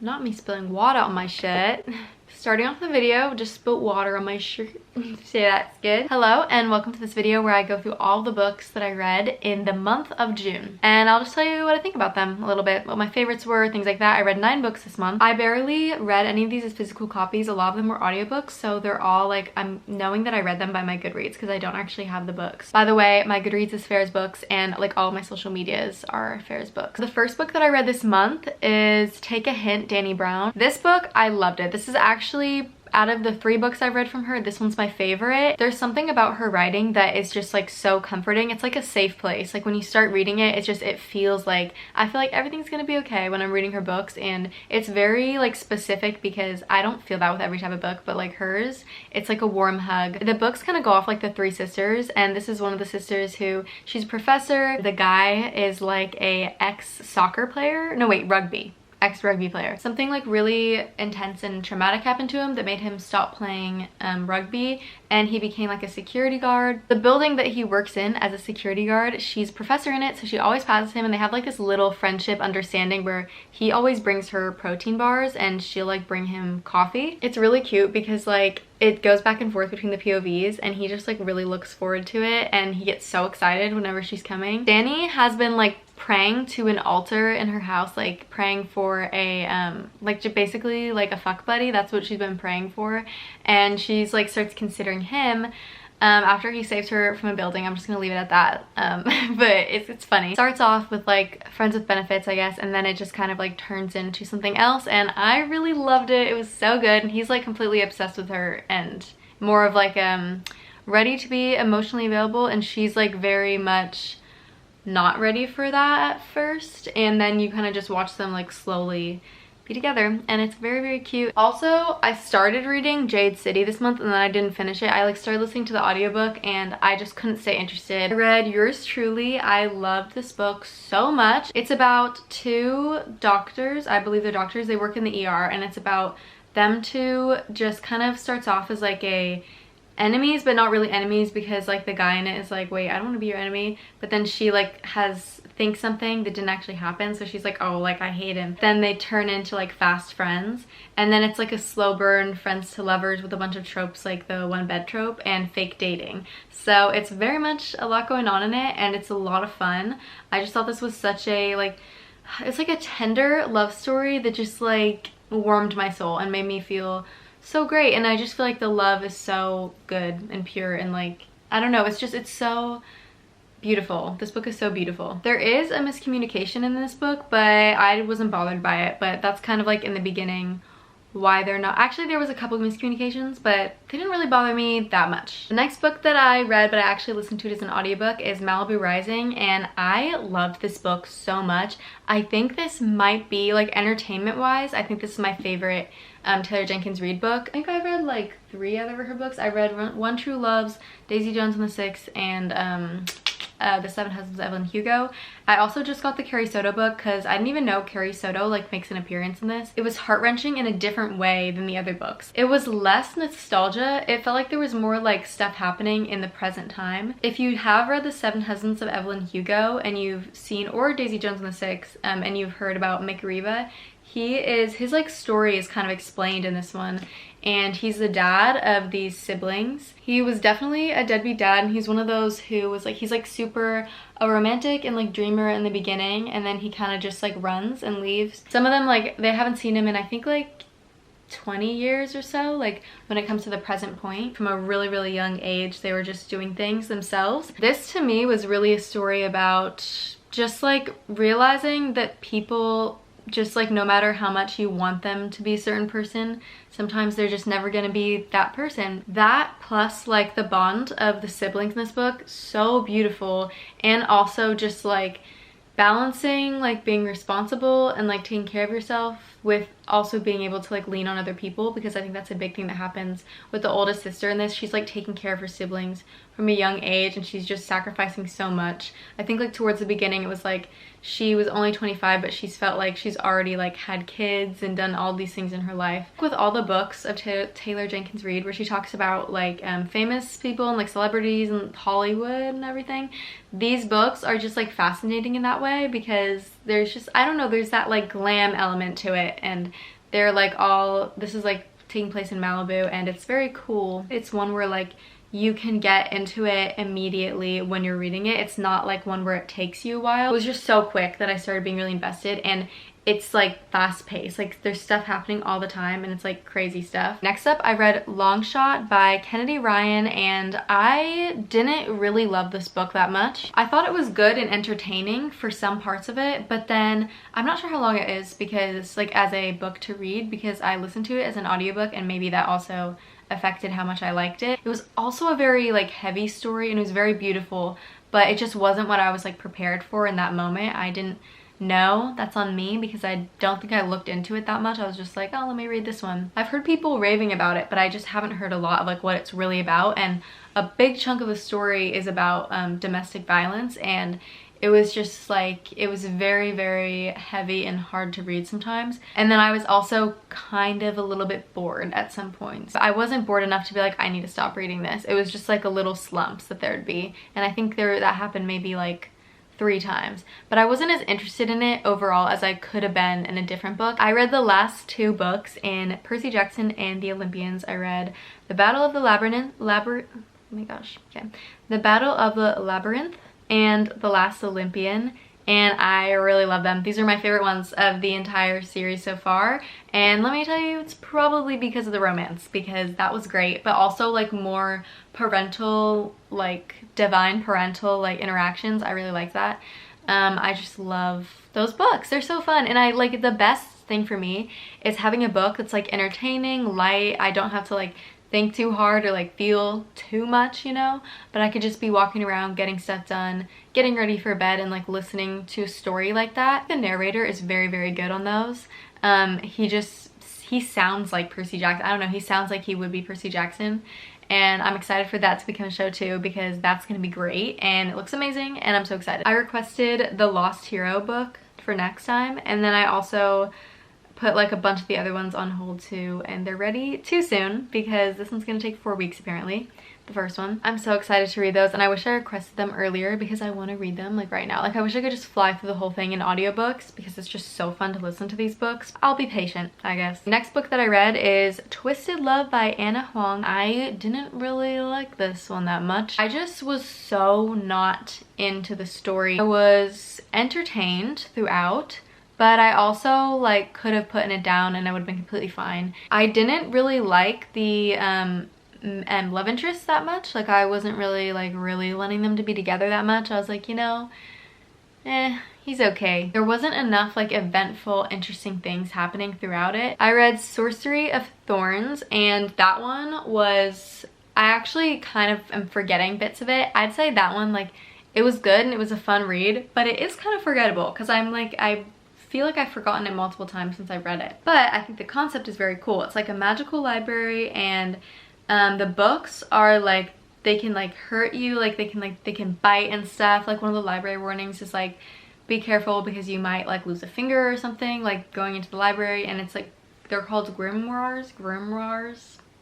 Not me spilling water on my shirt. Starting off the video, just spilled water on my shirt. Say that's good. Hello and welcome to this video where I go through all the books that I read in the month of June. And I'll just tell you what I think about them a little bit, what my favorites were, things like that. I read 9 books this month. I barely read any of these as physical copies. A lot of them were audiobooks, so they're all like, I'm knowing that I read them by my Goodreads because I don't actually have the books. By the way, my Goodreads is Farrah's Books and like all of my social medias are Farrah's Books. The first book that I read this month is Take a Hint, Dani Brown. This book, I loved it. This is actually, out of the 3 books I've read from her, this one's my favorite. There's something about her writing that is just like so comforting. It's like a safe place. Like when you start reading it, it feels like, I feel like everything's gonna be okay when I'm reading her books, and it's very like specific because I don't feel that with every type of book, but like hers, it's like a warm hug. The books kind of go off like the 3 sisters, and this is one of the sisters who, she's a professor. The guy is like a ex-soccer player. No wait, ex-rugby player. Something like really intense and traumatic happened to him that made him stop playing rugby, and he became like a security guard. The building that he works in as a security guard, she's a professor in it, so she always passes him, and they have like this little friendship understanding where he always brings her protein bars and she'll like bring him coffee. It's really cute because like it goes back and forth between the POVs, and he just like really looks forward to it, and he gets so excited whenever she's coming. Dani has been like praying to an altar in her house, like praying for a like basically like a fuck buddy. That's what she's been praying for, and she's like starts considering him after he saves her from a building. I'm just gonna leave it at that. But it's funny. It starts off with like friends with benefits, I guess, and then it just kind of like turns into something else, and I really loved it. It was so good, and he's like completely obsessed with her and more of like ready to be emotionally available, and she's like very much not ready for that at first, and then you kind of just watch them like slowly be together, and it's very, very cute. Also, I started reading Jade City this month and then I didn't finish it. I like started listening to the audiobook and I just couldn't stay interested. I read Yours Truly. I loved this book so much. It's about 2 doctors, I believe they're doctors, they work in the ER, and it's about them 2. Just kind of starts off as like enemies, but not really enemies, because like the guy in it is like, wait, I don't want to be your enemy, but then she like thinks something that didn't actually happen, so she's like, oh, like I hate him. Then they turn into like fast friends, and then it's like a slow burn friends to lovers with a bunch of tropes like the one bed trope and fake dating. So it's very much a lot going on in it, and it's a lot of fun. I just thought this was such a like, it's like a tender love story that just like warmed my soul and made me feel so great. And I just feel like the love is so good and pure, and like, I don't know, it's so beautiful. This book is so beautiful. There is a miscommunication in this book, but I wasn't bothered by it, but that's kind of like in the beginning why they're not. Actually, there was a couple of miscommunications, but they didn't really bother me that much. The next book that I read, but I actually listened to it as an audiobook, is Malibu Rising, and I loved this book so much. I think this might be like entertainment wise, I think this is my favorite Taylor Jenkins Reid book. I think I've read like 3 other of her books. I read One True Loves, Daisy Jones and the Six, and The 7 Husbands of Evelyn Hugo. I also just got the Carrie Soto book because I didn't even know Carrie Soto like makes an appearance in this. It was heart-wrenching in a different way than the other books. It was less nostalgia. It felt like there was more like stuff happening in the present time. If you have read The 7 Husbands of Evelyn Hugo and you've seen, or Daisy Jones and the Six, and you've heard about McRiva, his like story is kind of explained in this one, and he's the dad of these siblings. He was definitely a deadbeat dad, and he's one of those who was like, he's like super a romantic and like dreamer in the beginning, and then he kind of just like runs and leaves. Some of them like they haven't seen him in I think like 20 years or so, like when it comes to the present point. From a really, really young age, they were just doing things themselves. This to me was really a story about just like realizing that people, just like no matter how much you want them to be a certain person, sometimes they're just never gonna be that person. That plus like the bond of the siblings in this book, so beautiful. And also just like balancing like being responsible and like taking care of yourself with also being able to like lean on other people, because I think that's a big thing that happens with the oldest sister in this. She's like taking care of her siblings from a young age, and she's just sacrificing so much. I think like towards the beginning it was like she was only 25, but she's felt like she's already like had kids and done all these things in her life. With all the books of Taylor Jenkins Reid where she talks about like famous people and like celebrities and Hollywood and everything, these books are just like fascinating in that way, because there's just, I don't know, there's that like glam element to it, and they're like all, this is like taking place in Malibu, and it's very cool. It's one where like you can get into it immediately when you're reading it. It's not like one where it takes you a while. It was just so quick that I started being really invested, and it's like fast paced. Like there's stuff happening all the time, and it's like crazy stuff. Next up, I read Long Shot by Kennedy Ryan, and I didn't really love this book that much. I thought it was good and entertaining for some parts of it, but then I'm not sure how long it is because like as a book to read, because I listened to it as an audiobook, and maybe that also affected how much I liked it. It was also a very like heavy story, and it was very beautiful, but it just wasn't what I was like prepared for in that moment. I didn't know. That's on me because I don't think I looked into it that much. I was just like, oh, let me read this one. I've heard people raving about it, but I just haven't heard a lot of like what it's really about, and a big chunk of the story is about domestic violence, and it was just like, it was very, very heavy and hard to read sometimes. And then I was also kind of a little bit bored at some points. But I wasn't bored enough to be like, I need to stop reading this. It was just like a little slumps that there'd be. And I think that happened maybe like 3 times. But I wasn't as interested in it overall as I could have been in a different book. I read the last 2 books in Percy Jackson and the Olympians. I read The Battle of the oh my gosh, okay. The Battle of the Labyrinth and The Last Olympian, and I really love them. These are my favorite ones of the entire series so far, and let me tell you, it's probably because of the romance, because that was great, but also like more parental, like divine parental like interactions. I really like that. I just love those books. They're so fun, and I like, the best thing for me is having a book that's like entertaining, light. I don't have to like think too hard or like feel too much, you know, but I could just be walking around getting stuff done, getting ready for bed, and like listening to a story like that. The narrator is very, very good on those. He sounds like Percy Jackson. I don't know, he sounds like he would be Percy Jackson, and I'm excited for that to become a show too, because that's gonna be great and it looks amazing, and I'm so excited. I requested the Lost Hero book for next time, and then I also put like a bunch of the other ones on hold too, and they're ready too soon because this one's gonna take 4 weeks apparently, the first one. I'm so excited to read those, and I wish I requested them earlier because I want to read them like right now. Like I wish I could just fly through the whole thing in audiobooks because it's just so fun to listen to these books. I'll be patient, I guess. The next book that I read is Twisted Love by Anna Huang. I didn't really like this one that much. I just was so not into the story. I was entertained throughout, but I also like could have put it down and I would have been completely fine. I didn't really like the love interest that much. Like I wasn't really wanting them to be together that much. I was like, you know, he's okay. There wasn't enough like eventful, interesting things happening throughout it. I read Sorcerer of Thorns, and that one was, I actually kind of am forgetting bits of it. I'd say that one, like, it was good and it was a fun read, but it is kind of forgettable because I'm like, I feel like I've forgotten it multiple times since I read it. But I think the concept is very cool. It's like a magical library, and the books are like, they can like hurt you, like they can bite and stuff. Like one of the library warnings is like, be careful because you might like lose a finger or something like going into the library. And it's like, they're called grimoires.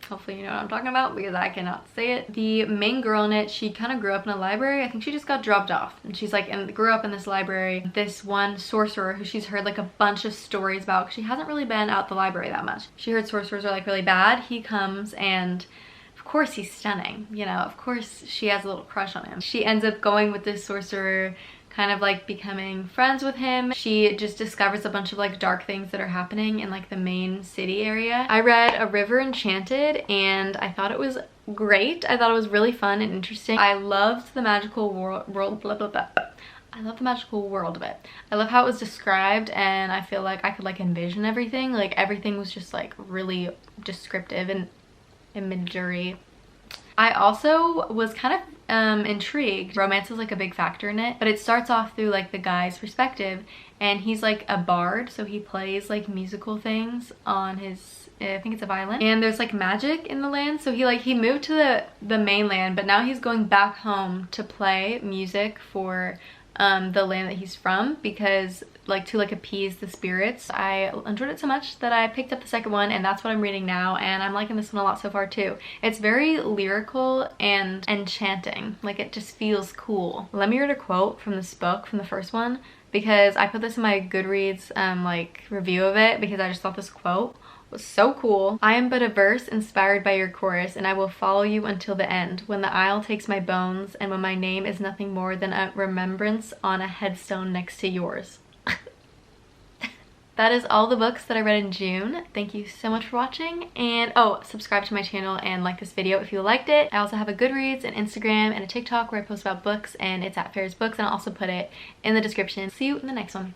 Hopefully you know what I'm talking about because I cannot say it. The main girl in it, she kind of grew up in a library. I think she just got dropped off, and she's like, and grew up in this library. This one sorcerer who she's heard like a bunch of stories about, because she hasn't really been out the library that much. She heard sorcerers are like really bad. He comes, and of course he's stunning, you know, of course she has a little crush on him. She ends up going with this sorcerer, kind of like becoming friends with him. She just discovers a bunch of like dark things that are happening in like the main city area. I read A River Enchanted, and I thought it was great. I thought it was really fun and interesting. I loved the magical world, I love the magical world of it. I love how it was described, and I feel like I could like envision everything. Like everything was just like really descriptive and imagery. I also was kind of intrigued. Romance is like a big factor in it, but it starts off through like the guy's perspective, and he's like a bard, so he plays like musical things on his, I think it's a violin, and there's like magic in the land. So he moved to the mainland, but now he's going back home to play music for the land that he's from, because like to like appease the spirits. I enjoyed it so much that I picked up the second one, and that's what I'm reading now, and I'm liking this one a lot so far too. It's very lyrical and enchanting. Like it just feels cool. Let me read a quote from this book, from the first one. because I put this in my Goodreads like review of it because I just thought this quote was so cool. I am but a verse inspired by your chorus, and I will follow you until the end. When the isle takes my bones, and when my name is nothing more than a remembrance on a headstone next to yours. That is all the books that I read in June. Thank you so much for watching, and oh, subscribe to my channel and like this video if you liked it. I also have a Goodreads, an Instagram, and a TikTok where I post about books, and it's at Farrah's Books, and I'll also put it in the description. See you in the next one.